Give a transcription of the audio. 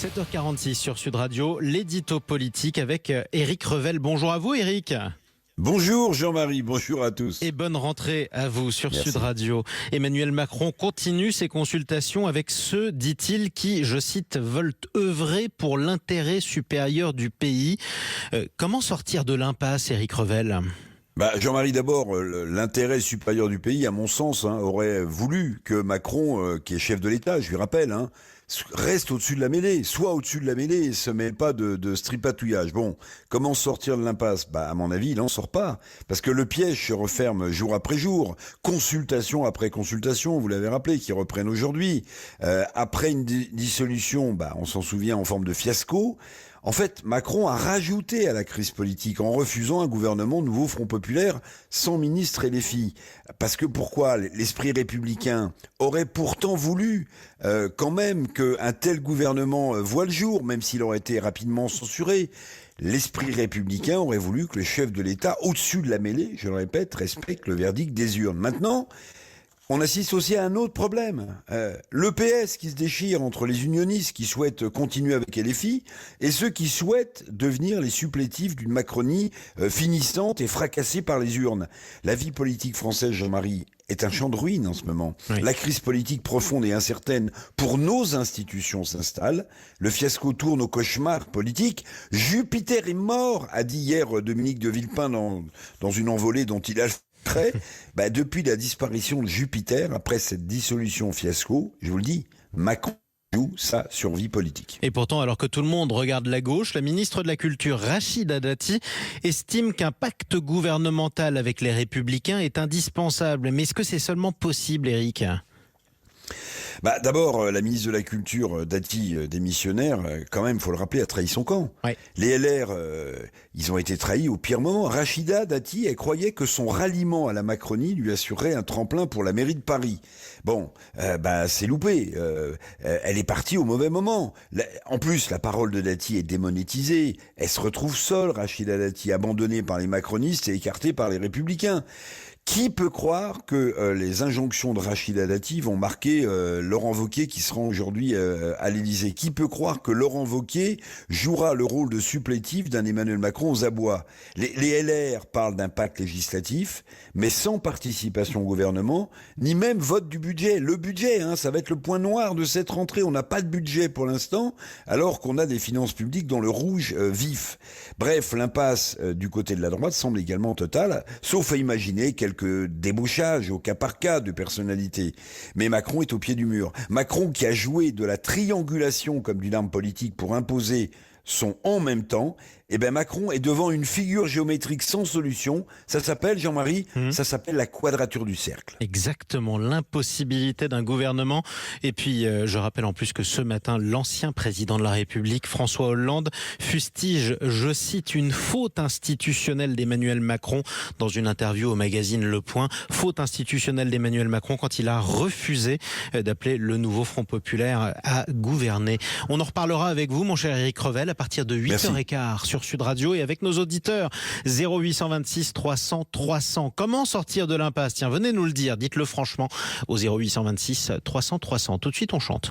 7h46 sur Sud Radio, l'édito politique avec Éric Revel. Bonjour à vous Éric. Bonjour Jean-Marie, bonjour à tous. Et bonne rentrée à vous sur Merci. Sud Radio. Emmanuel Macron continue ses consultations avec ceux, dit-il, qui, je cite, veulent œuvrer pour l'intérêt supérieur du pays. Comment sortir de l'impasse, Éric Revel ? Jean-Marie, d'abord, l'intérêt supérieur du pays, à mon sens, aurait voulu que Macron, qui est chef de l'État, je lui rappelle, reste au-dessus de la mêlée, soit au-dessus de la mêlée et se mêle pas de stripatouillage. Bon, comment sortir de l'impasse ? À mon avis, il n'en sort pas, parce que le piège se referme jour après jour, consultation après consultation, vous l'avez rappelé, qui reprennent aujourd'hui. Après une dissolution, on s'en souvient, en forme de fiasco. En fait, Macron a rajouté à la crise politique en refusant un gouvernement nouveau Front Populaire sans ministre et les filles. Parce que pourquoi ? L'esprit républicain aurait pourtant voulu quand même qu'un tel gouvernement voie le jour, même s'il aurait été rapidement censuré. L'esprit républicain aurait voulu que le chef de l'État, au-dessus de la mêlée, je le répète, respecte le verdict des urnes. Maintenant, on assiste aussi à un autre problème. Le PS qui se déchire entre les unionistes qui souhaitent continuer avec LFI et ceux qui souhaitent devenir les supplétifs d'une Macronie finissante et fracassée par les urnes. La vie politique française, Jean-Marie, est un champ de ruines en ce moment. Oui. La crise politique profonde et incertaine pour nos institutions s'installe. Le fiasco tourne au cauchemar politique. Jupiter est mort, a dit hier Dominique de Villepin dans une envolée dont il a depuis la disparition de Jupiter, après cette dissolution fiasco, je vous le dis, Macron joue sa survie politique. Et pourtant, alors que tout le monde regarde la gauche, la ministre de la Culture, Rachida Dati, estime qu'un pacte gouvernemental avec les Républicains est indispensable. Mais est-ce que c'est seulement possible, Éric ? D'abord, la ministre de la Culture, Dati, démissionnaire, quand même, faut le rappeler, a trahi son camp. Ouais. Les LR, ils ont été trahis au pire moment. Rachida Dati, elle croyait que son ralliement à la Macronie lui assurerait un tremplin pour la mairie de Paris. C'est loupé. Elle est partie au mauvais moment. En plus, la parole de Dati est démonétisée. Elle se retrouve seule, Rachida Dati, abandonnée par les macronistes et écartée par les républicains. Qui peut croire que les injonctions de Rachida Dati vont marquer Laurent Wauquiez qui sera aujourd'hui à l'Élysée ? Qui peut croire que Laurent Wauquiez jouera le rôle de supplétif d'un Emmanuel Macron aux abois ? Les LR parlent d'un pacte législatif, mais sans participation au gouvernement, ni même vote du budget. Le budget, ça va être le point noir de cette rentrée. On n'a pas de budget pour l'instant, alors qu'on a des finances publiques dans le rouge vif. Bref, l'impasse du côté de la droite semble également totale, sauf à imaginer quelques débauchages au cas par cas de personnalités. Mais Macron est au pied du mur. Macron qui a joué de la triangulation comme d'une arme politique pour imposer son en même temps, Macron est devant une figure géométrique sans solution. Ça s'appelle, Jean-Marie, ça s'appelle la quadrature du cercle. Exactement, l'impossibilité d'un gouvernement. Et puis, je rappelle en plus que ce matin, l'ancien président de la République, François Hollande, fustige, je cite, une faute institutionnelle d'Emmanuel Macron dans une interview au magazine Le Point. Faute institutionnelle d'Emmanuel Macron quand il a refusé d'appeler le nouveau Front Populaire à gouverner. On en reparlera avec vous, mon cher Éric Revel, à partir de 8h15 sur Sud Radio et avec nos auditeurs 0826 300 300. Comment sortir de l'impasse ? Tiens, venez nous le dire, dites-le franchement au 0826 300 300. Tout de suite, on chante.